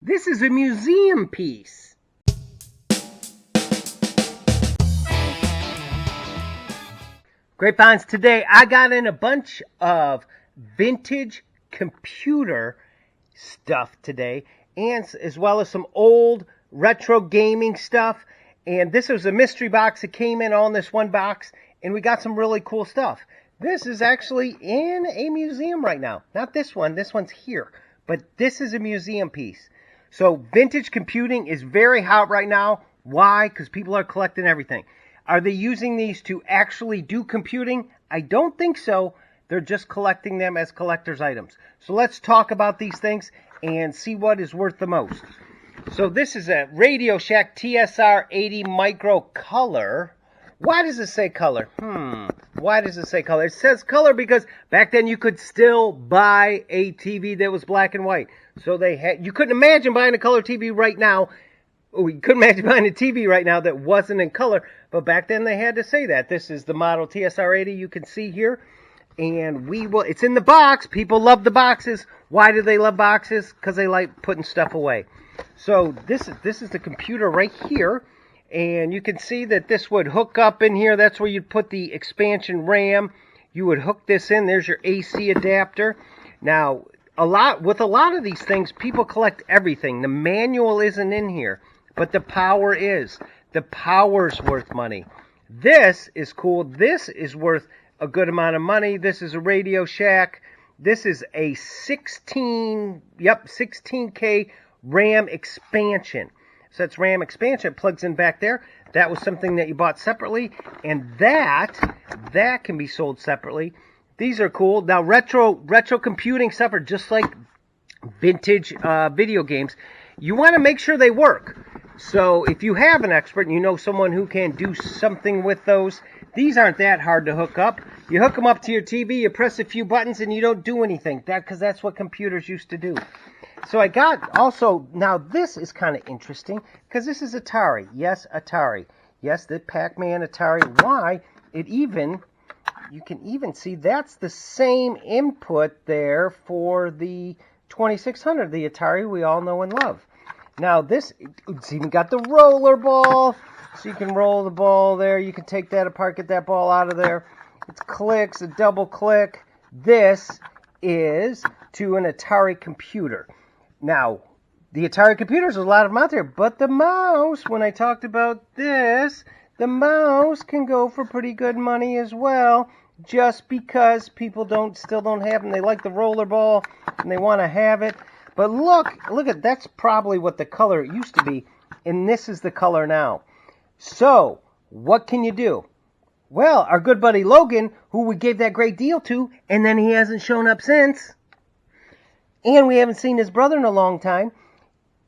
This is a museum piece. Grapevines, today I got in a bunch of vintage computer stuff today, and as well as some old retro gaming stuff. And this was a mystery box that came in on this one box, and we got some really cool stuff. This is actually in a museum right now. Not this one's here, but this is a museum piece. So vintage computing is very hot right now. Why? Because people are collecting everything. Are they using these to actually do computing? I don't think so. They're just collecting them as collector's items. So let's talk about these things and see what is worth the most. So this is a Radio Shack TSR 80 Micro Color. Why does it say color? Why does it say color? It says color because back then you could still buy a TV that was black and white. So you couldn't imagine buying a color TV right now. You couldn't imagine buying a TV right now that wasn't in color. But back then they had to say that. This is the model TSR 80 you can see here. And it's in the box. People love the boxes. Why do they love boxes? Because they like putting stuff away. So this is the computer right here. And you can see that this would hook up in here. That's where you'd put the expansion RAM. You would hook this in. There's your AC adapter. Now, with a lot of these things, people collect everything. The manual isn't in here, but the power is. The power's worth money. This is cool. This is worth a good amount of money. This is a Radio Shack. This is a 16K RAM expansion. So that's RAM expansion. It plugs in back there. That was something that you bought separately. And that can be sold separately. These are cool. Now, retro computing stuff are just like vintage video games. You want to make sure they work. So if you have an expert and you know someone who can do something with those, these aren't that hard to hook up. You hook them up to your TV, you press a few buttons, and you don't do anything. Because that's what computers used to do. So I got also, now this is kind of interesting, because this is Atari. Yes, Atari. Yes, the Pac-Man Atari. Why? You can even see that's the same input there for the 2600, the Atari we all know and love. Now it's even got the roller ball, so you can roll the ball there. You can take that apart, get that ball out of there. It's clicks, a double click. This is to an Atari computer. Now, the Atari computers, there's a lot of them out there, but the mouse, when I talked about this, the mouse can go for pretty good money as well, just because people still don't have them. They like the roller ball, and they want to have it. But look at, that's probably what the color used to be, and this is the color now. So, what can you do? Well, our good buddy Logan, who we gave that great deal to, and then he hasn't shown up since, and we haven't seen his brother in a long time.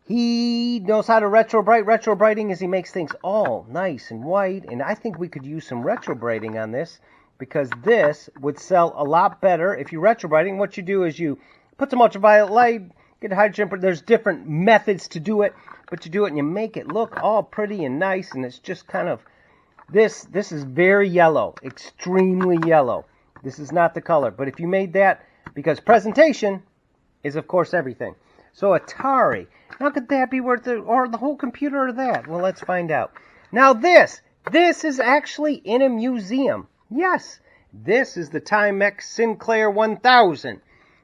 He knows how to retrobrite. Retrobriting is he makes things all nice and white, and I think we could use some retrobriting on this, because this would sell a lot better if you're retrobriting. What you do is you put some ultraviolet light, get hydrogen. There's different methods to do it, but you do it and you make it look all pretty and nice, and it's just kind of, this is very yellow, extremely yellow. This is not the color, but if you made that, because presentation is, of course, everything. So Atari, how could that be worth it, or the whole computer or that? Well, let's find out. Now this is actually in a museum. Yes, this is the Timex Sinclair 1000.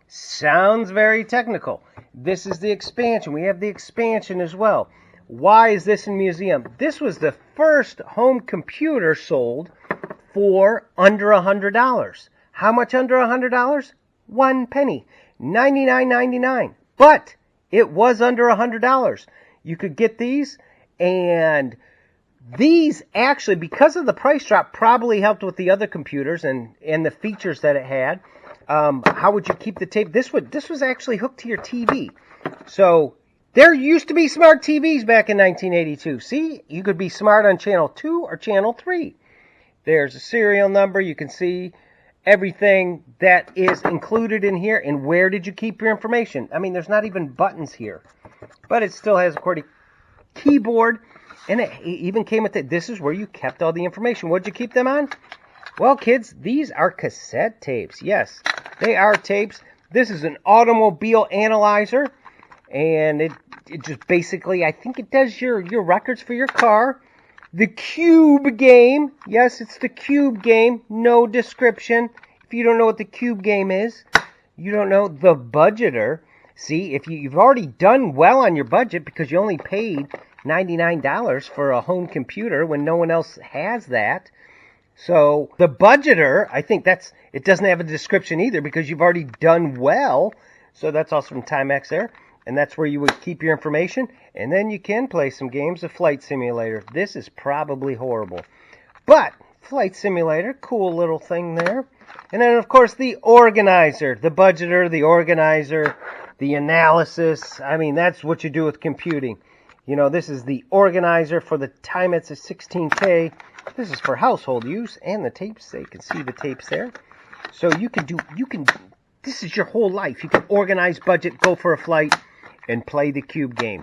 Sounds very technical. This is the expansion. We have the expansion as well. Why is this in a museum? This was the first home computer sold for under $100. How much under $100? 1 penny. $99.99. But it was under $100. You could get these, and these actually, because of the price drop, probably helped with the other computers and the features that it had. How would you keep the tape? This was actually hooked to your TV. So there used to be smart TVs back in 1982. See, you could be smart on channel 2 or channel 3. There's a serial number. You can see everything that is included in here, and where did you keep your information? I mean, there's not even buttons here, but it still has a QWERTY keyboard, and it even came with it. This is where you kept all the information. What'd you keep them on? Well, kids, these are cassette tapes. Yes, they are tapes. This is an automobile analyzer, and it just basically, I think it does your records for your car. The Cube game. Yes, it's the Cube game. No description. If you don't know what the Cube game is, you don't know. The Budgeter. See, if you've already done well on your budget because you only paid $99 for a home computer when no one else has that. So the Budgeter, I think it doesn't have a description either because you've already done well. So that's also from Timex there. And that's where you would keep your information. And then you can play some games of Flight Simulator. This is probably horrible. But Flight Simulator, cool little thing there. And then, of course, the Organizer. The Budgeter, the Organizer, the Analysis. I mean, that's what you do with computing. You know, this is the Organizer for the Timex 16K. This is for household use. And the tapes, they can see the tapes there. So this is your whole life. You can organize, budget, go for a flight, and play the Cube game.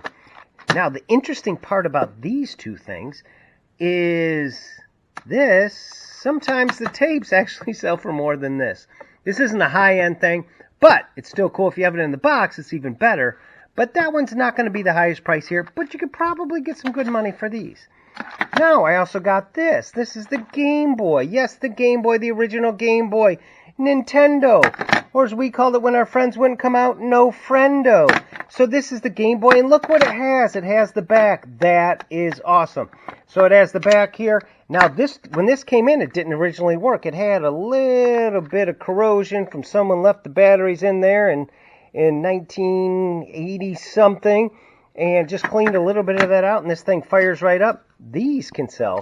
Now, the interesting part about these two things is this. Sometimes the tapes actually sell for more than this. This isn't a high-end thing, but it's still cool. If you have it in the box, it's even better. But that one's not going to be the highest price here, but you could probably get some good money for these. Now, I also got this. This is the Game Boy. Yes, the Game Boy, the original Game Boy. Nintendo, or as we called it when our friends wouldn't come out, no friendo. So this is the Game Boy, and look what it has. It has the back. That is awesome. So it has the back here. Now, when this came in, it didn't originally work. It had a little bit of corrosion from someone left the batteries in there in 1980-something, and just cleaned a little bit of that out, and this thing fires right up. These can sell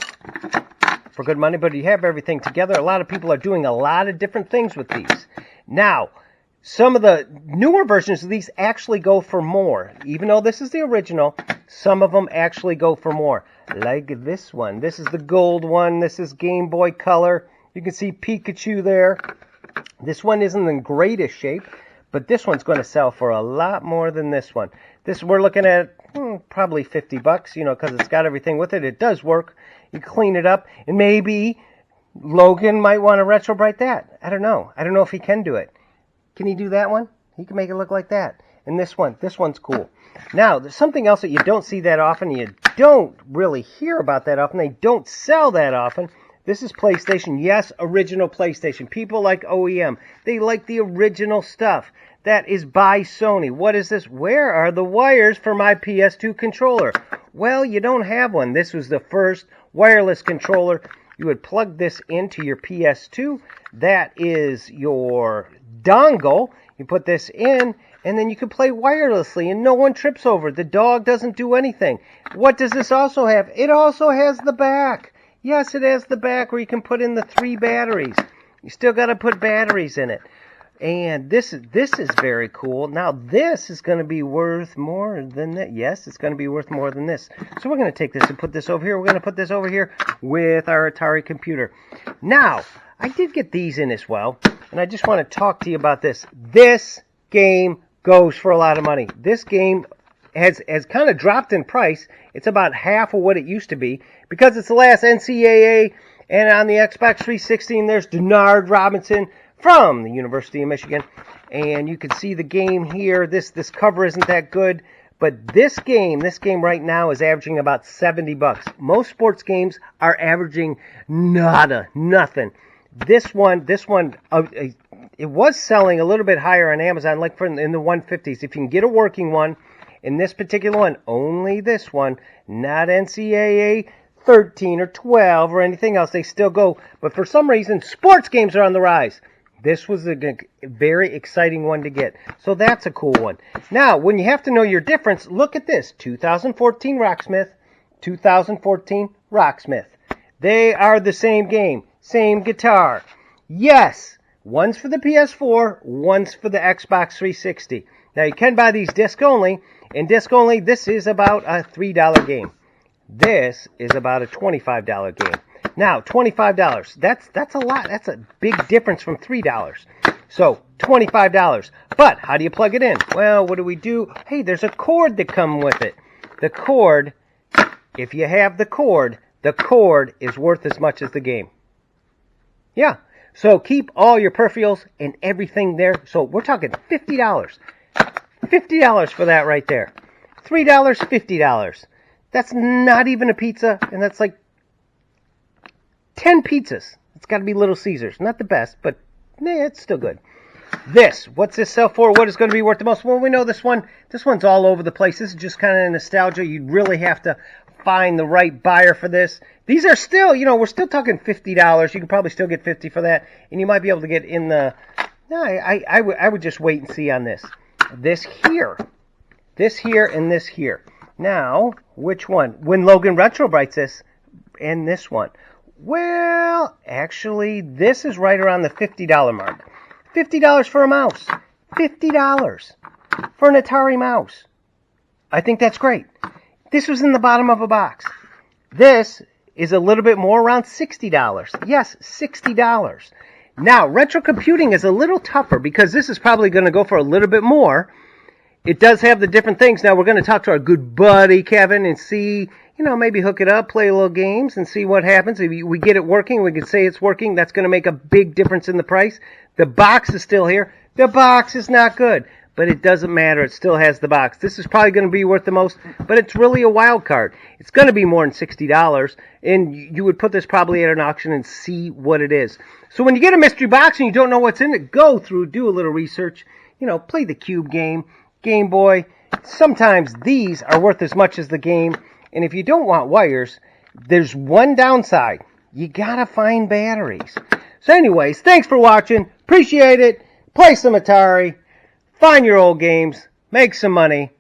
for good money, but you have everything together. A lot of people are doing a lot of different things with these. Now, some of the newer versions of these actually go for more. Even though this is the original, some of them actually go for more. Like this one. This is the gold one. This is Game Boy Color. You can see Pikachu there. This one isn't in the greatest shape, but this one's going to sell for a lot more than this one. This we're looking at probably $50, you know, because it's got everything with it. It does work. You clean it up, and maybe Logan might want to retrobrite that. I don't know. I don't know if he can do it. Can he do that one? He can make it look like that. And this one's cool. Now, there's something else that you don't see that often. You don't really hear about that often. They don't sell that often. This is PlayStation. Yes, original PlayStation. People like OEM. They like the original stuff. That is by Sony. What is this? Where are the wires for my PS2 controller? Well, you don't have one. This was the first wireless controller. You would plug this into your PS2. That is your dongle. You put this in, and then you can play wirelessly, and no one trips over it. The dog doesn't do anything. What does this also have? It also has the back. Yes, it has the back where you can put in the 3 batteries. You still got to put batteries in it. And this is very cool. Now, this is going to be worth more than that. Yes, it's going to be worth more than this. So we're going to take this and put this over here. We're going to put this over here with our Atari computer. Now, I did get these in as well, and I just want to talk to you about this. This game goes for a lot of money. This game has kind of dropped in price. It's about half of what it used to be because it's the last NCAA, and on the Xbox 360, there's Denard Robinson from the University of Michigan, and you can see the game here. This cover isn't that good, but this game right now is averaging about $70. Most sports games are averaging nothing. This one, it was selling a little bit higher on Amazon, like in the 150s. If you can get a working one, in this particular one, only this one, not NCAA 13 or 12 or anything else. They still go, but for some reason, sports games are on the rise. This was a very exciting one to get. So that's a cool one. Now, when you have to know your difference, look at this. 2014 Rocksmith, 2014 Rocksmith. They are the same game, same guitar. Yes, one's for the PS4, one's for the Xbox 360. Now, you can buy these disc only. In disc only, this is about a $3 game. This is about a $25 game. Now, $25, that's a lot. That's a big difference from $3. So, $25. But, how do you plug it in? Well, what do we do? Hey, there's a cord that comes with it. The cord, if you have the cord is worth as much as the game. Yeah. So, keep all your peripherals and everything there. So, we're talking $50. $50 for that right there. $3, $50. That's not even a pizza, and that's like 10 pizzas. It's got to be Little Caesars. Not the best, but it's still good. What's this sell for? What is going to be worth the most? Well, we know this one. This one's all over the place. This is just kind of nostalgia. You'd really have to find the right buyer for this. These are still, we're still talking $50. You can probably still get $50 for that, and you might be able to get in the. No, I would just wait and see on this. This here, and this here. Now, which one? When Logan Retro writes this, and this one. Well, actually, this is right around the $50 mark. $50 for a mouse. $50 for an Atari Mouse. I think that's great. This was in the bottom of a box. This is a little bit more, around $60. Yes, $60. Now, retro computing is a little tougher because this is probably going to go for a little bit more. It does have the different things. Now, we're going to talk to our good buddy, Kevin, and see, maybe hook it up, play a little games, and see what happens. If we get it working, we can say it's working. That's going to make a big difference in the price. The box is still here. The box is not good, but it doesn't matter. It still has the box. This is probably going to be worth the most, but it's really a wild card. It's going to be more than $60, and you would put this probably at an auction and see what it is. So when you get a mystery box and you don't know what's in it, go through, do a little research, play the Cube game, Game Boy. Sometimes these are worth as much as the game, and if you don't want wires, there's one downside. You gotta find batteries. So anyways, thanks for watching. Appreciate it. Play some Atari. Find your old games. Make some money.